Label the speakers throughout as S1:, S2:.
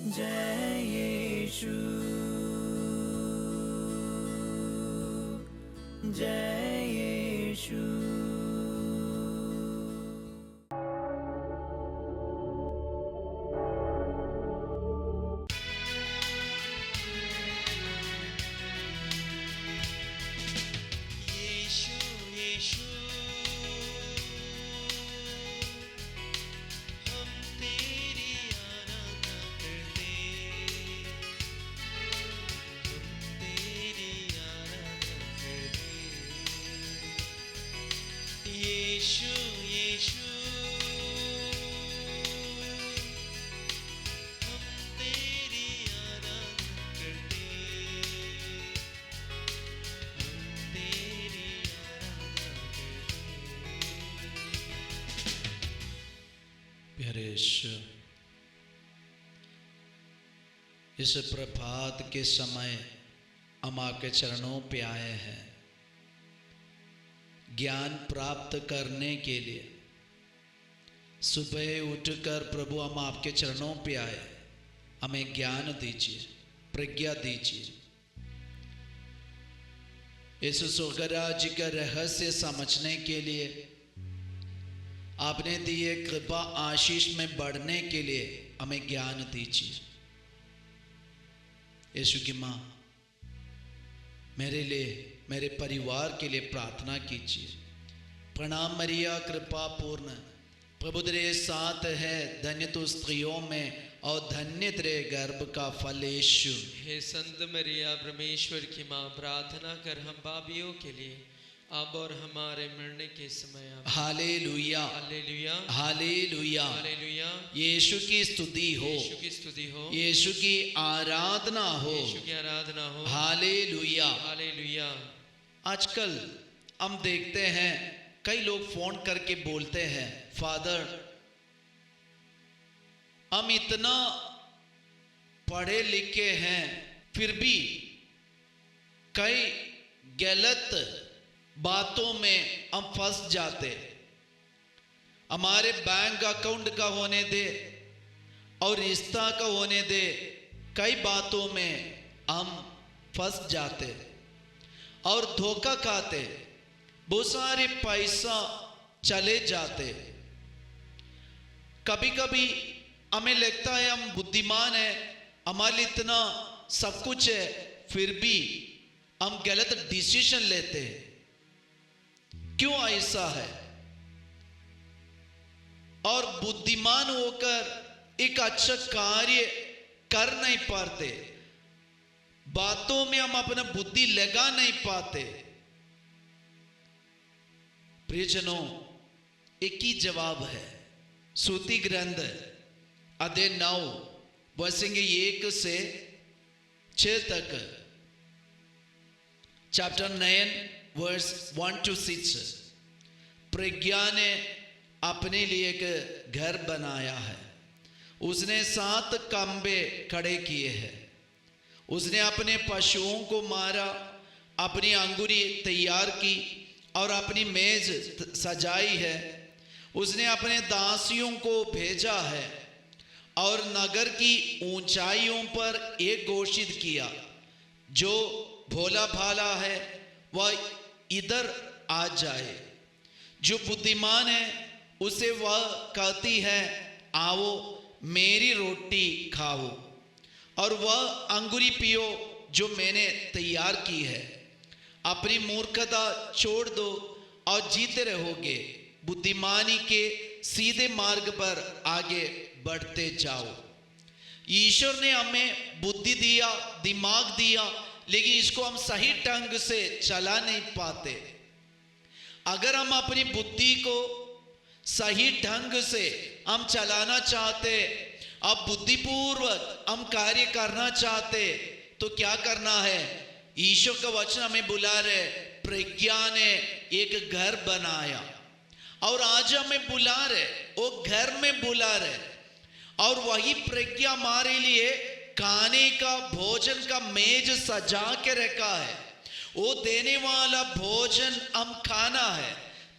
S1: जय यीशु, जय यीशु।
S2: यीशु यीशु हम तेरी आराधना करते, हम तेरी आराधना करते। यीशु यीशु हम तेरी आराधना करते, हम तेरी आराधना करते।
S3: प्यारे ईश्वर, इस प्रभात के समय हम आपके चरणों पे आए हैं ज्ञान प्राप्त करने के लिए। सुबह उठकर प्रभु हम आपके चरणों पे आए, हमें ज्ञान दीजिए, प्रज्ञा दीजिए। इस स्वर्गराज्य का रहस्य समझने के लिए, आपने दिए कृपा आशीष में बढ़ने के लिए हमें ज्ञान दीजिए। यीशु की माँ, मेरे लिए, मेरे परिवार के लिए प्रार्थना कीजिए। प्रणाम मरिया कृपा पूर्ण, प्रभु तेरे साथ है, धन्य तू स्त्रियों में और धन्य तेरे गर्भ का फल यीशु।
S2: हे संत मरिया परमेश्वर की माँ, प्रार्थना कर हम पापियों के लिए अब और हमारे मरने के समय।
S3: Hallelujah,
S2: hallelujah,
S3: hallelujah.
S2: हालेलुया।
S3: यीशु की स्तुति हो,
S2: यीशु की स्तुति हो,
S3: यीशु की आराधना हो,
S2: यीशु की आराधना हो।
S3: हालेलुया।
S2: हालेलुया।
S3: आजकल हम देखते हैं कई लोग फोन करके बोलते हैं, फादर हम इतना पढ़े लिखे हैं फिर भी कई गलत बातों में हम फंस जाते। हमारे बैंक अकाउंट का होने दे और रिश्ता का होने दे, कई बातों में हम फंस जाते और धोखा खाते, बहुत सारे पैसा चले जाते। कभी कभी हमें लगता है हम बुद्धिमान हैं, हमारे लिए इतना सब कुछ है, फिर भी हम गलत डिसीजन लेते हैं। क्यों ऐसा है? और बुद्धिमान होकर एक अच्छा कार्य कर नहीं पाते, बातों में हम अपना बुद्धि लगा नहीं पाते। प्रियजनों, एक ही जवाब है। सूती ग्रंथ अध्याय 9 वर्षेंगे 1 से 6 तक, चैप्टर 9 वर्स 1 to 6। प्रज्ञा ने अपने लिए एक घर बनाया है। उसने 7 खंबे खड़े किए हैं। उसने अपने पशुओं को मारा, अपनी अंगूरी तैयार की और अपनी मेज सजाई है। उसने अपने दासियों को भेजा है और नगर की ऊंचाइयों पर एक घोषित किया, जो भोला भाला है वह इधर आ जाए। जो बुद्धिमान है उसे वह कहती है, आओ मेरी रोटी खाओ, और वह अंगूरी पियो जो मैंने तैयार की है। अपनी मूर्खता छोड़ दो और जीते रहोगे। बुद्धिमानी के सीधे मार्ग पर आगे बढ़ते जाओ। ईश्वर ने हमें बुद्धि दिया, दिमाग दिया, लेकिन इसको हम सही ढंग से चला नहीं पाते। अगर हम अपनी बुद्धि को सही ढंग से हम चलाना चाहते, अब बुद्धिपूर्वक हम कार्य करना चाहते, तो क्या करना है? ईश्वर का वचन हमें बुला रहे, प्रज्ञा ने एक घर बनाया और आज हमें बुला रहे, वो घर में बुला रहे। और वही प्रज्ञा हमारे लिए खाने का, भोजन का मेज सजा के रखा है। वो देने वाला भोजन हम खाना है,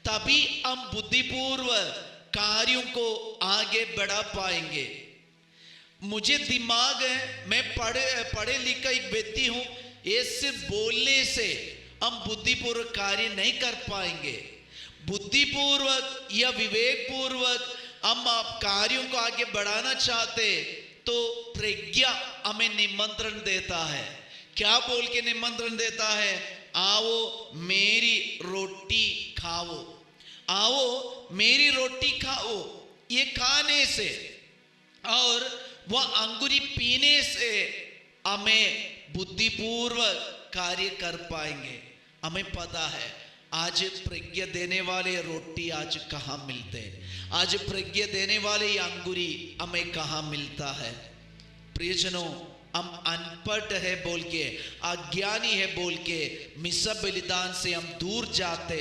S3: तभी हम बुद्धिपूर्वक कार्यों को आगे बढ़ा पाएंगे। मुझे दिमाग है, मैं पढ़े लिखा एक व्यक्ति हूं, ये सिर्फ बोलने से हम बुद्धिपूर्वक कार्य नहीं कर पाएंगे। बुद्धिपूर्वक या विवेकपूर्वक हम आप कार्यों को आगे बढ़ाना चाहते तो प्रज्ञा हमें निमंत्रण देता है। क्या बोल के निमंत्रण देता है? आओ मेरी रोटी खाओ, आओ मेरी रोटी खाओ। ये खाने से और वह अंगूरी पीने से हमें बुद्धिपूर्वक कार्य कर पाएंगे। हमें पता है आज प्रज्ञा देने वाले रोटी आज कहाँ मिलते हैं, आज प्रज्ञा देने वाले अंगूरी हमें कहाँ मिलता है। प्रियजनों, हम अनपढ़ है बोल के, अज्ञानी है बोल के मिसा बलिदान से हम दूर जाते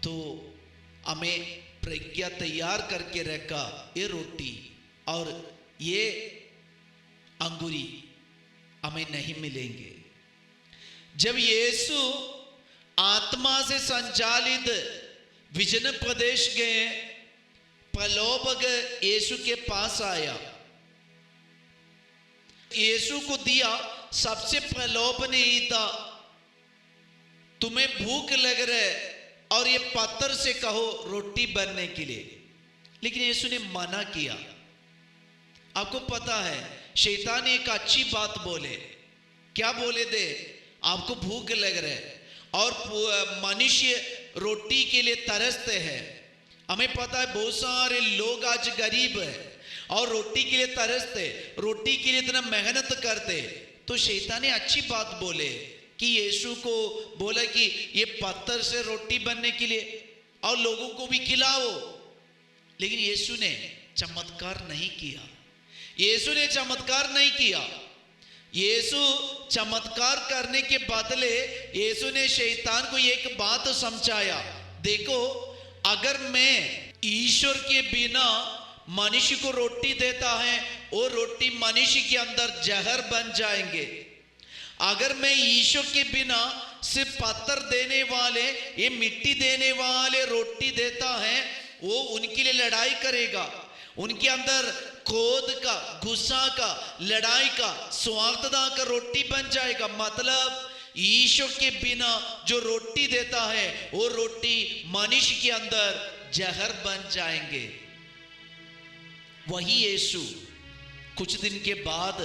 S3: तो हमें प्रज्ञा तैयार करके रखा ये रोटी और ये अंगूरी हमें नहीं मिलेंगे। जब यीशु आत्मा से संचालित विजन प्रदेश गए, प्रलोभक यीशु के पास आया, यीशु को दिया सबसे प्रलोभन यही था, तुम्हें भूख लग रहा है और ये पत्थर से कहो रोटी बनने के लिए। लेकिन यीशु ने मना किया। आपको पता है शैतान एक अच्छी बात बोले, क्या बोले दे? आपको भूख लग रहा है और मनुष्य रोटी के लिए तरसते हैं। हमें पता है बहुत सारे लोग आज गरीब है और रोटी के लिए तरसते, रोटी के लिए इतना मेहनत करते। तो शैतान ने अच्छी बात बोले कि यीशु को बोला कि ये पत्थर से रोटी बनने के लिए और लोगों को भी खिलाओ। लेकिन यीशु ने चमत्कार नहीं किया, यीशु ने चमत्कार नहीं किया। यीशु चमत्कार करने के बदले यीशु ने शैतान को एक बात समझाया, देखो अगर मैं ईश्वर के बिना मनुष्य को रोटी देता है, वो रोटी मनुष्य के अंदर जहर बन जाएंगे। अगर मैं ईश्वर के बिना सिर्फ पत्थर देने वाले, ये मिट्टी देने वाले रोटी देता है, वो उनके लिए लड़ाई करेगा, उनके अंदर क्रोध का, गुस्सा का, लड़ाई का, स्वार्थता का रोटी बन जाएगा। मतलब ईश्वर के बिना जो रोटी देता है वो रोटी मनुष्य के अंदर जहर बन जाएंगे। वही यीशु कुछ दिन के बाद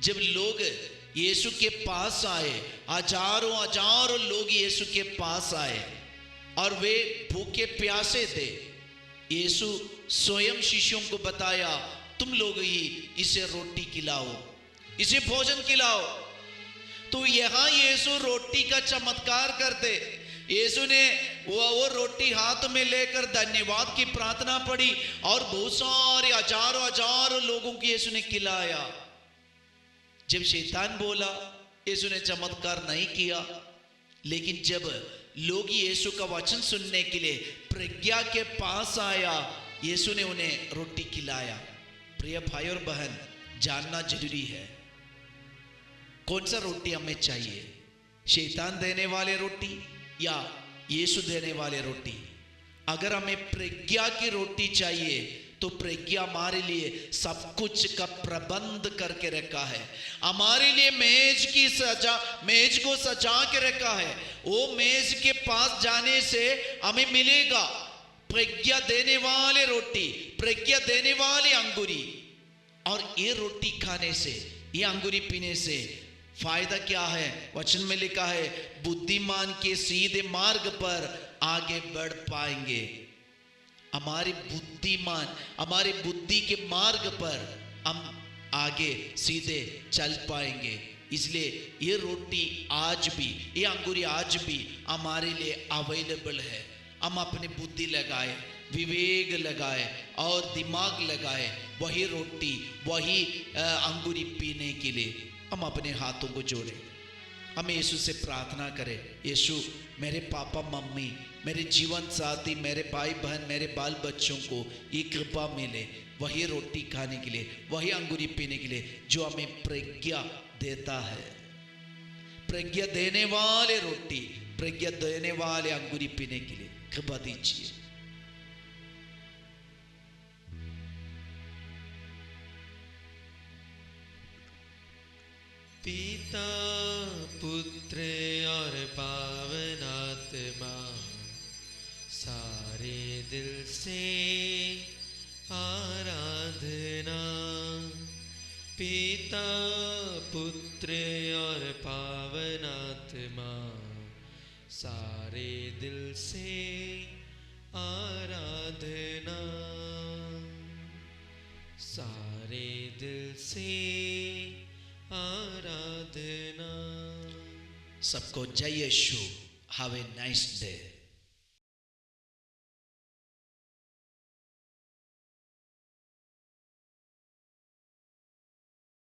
S3: जब लोग यीशु के पास आए, हजारों हजारों लोग यीशु के पास आए और वे भूखे प्यासे थे। यीशु स्वयं शिष्यों को बताया, तुम लोग ही इसे रोटी खिलाओ, इसे भोजन खिलाओ। तो यहां यीशु रोटी का चमत्कार करते। यीशु ने वो रोटी हाथ में लेकर धन्यवाद की प्रार्थना पड़ी और बहुत सारे हजारों हजारों लोगों को यीशु ने खिलाया। जब शैतान बोला यीशु ने चमत्कार नहीं किया, लेकिन जब लोग यीशु का वचन सुनने के लिए प्रज्ञा के पास आया, यीशु ने उन्हें रोटी खिलाया। प्रिय भाई और बहन, जानना जरूरी है कौन सा रोटी हमें चाहिए, शैतान देने वाले रोटी या यीशु देने वाले रोटी। अगर हमें प्रज्ञा की रोटी चाहिए तो प्रज्ञा हमारे लिए सब कुछ का प्रबंध करके रखा है, हमारे लिए मेज को सजा के रखा है। वो मेज के पास जाने से हमें मिलेगा प्रज्ञा देने वाले रोटी, प्रज्ञा देने वाली अंगूरी। और ये रोटी खाने से, ये अंगूरी पीने से फायदा क्या है? वचन में लिखा है, बुद्धिमान के सीधे मार्ग पर आगे बढ़ पाएंगे। हमारी बुद्धि के मार्ग पर हम आगे सीधे चल पाएंगे। इसलिए ये रोटी आज भी, ये अंगूरी आज भी हमारे लिए अवेलेबल है। हम अपनी बुद्धि लगाए, विवेक लगाए और दिमाग लगाए, वही रोटी, वही अंगूरी पीने के लिए हम अपने हाथों को जोड़े। हम यीशु से प्रार्थना करें, यीशु मेरे पापा मम्मी, मेरे जीवन साथी, मेरे भाई बहन, मेरे बाल बच्चों को ये कृपा मिले वही रोटी खाने के लिए, वही अंगूरी पीने के लिए जो हमें प्रज्ञा देता है। प्रज्ञा देने वाले रोटी, प्रज्ञा देने वाले अंगूरी पीने के लिए कृपा दीजिए।
S2: पिता पुत्र और पावन आत्मा सारे दिल से आराधना। पिता पुत्र और पावन आत्मा सारे दिल से आराधना। सारे दिल से आराधना।
S3: सबको जय Yeshu. Have a nice day.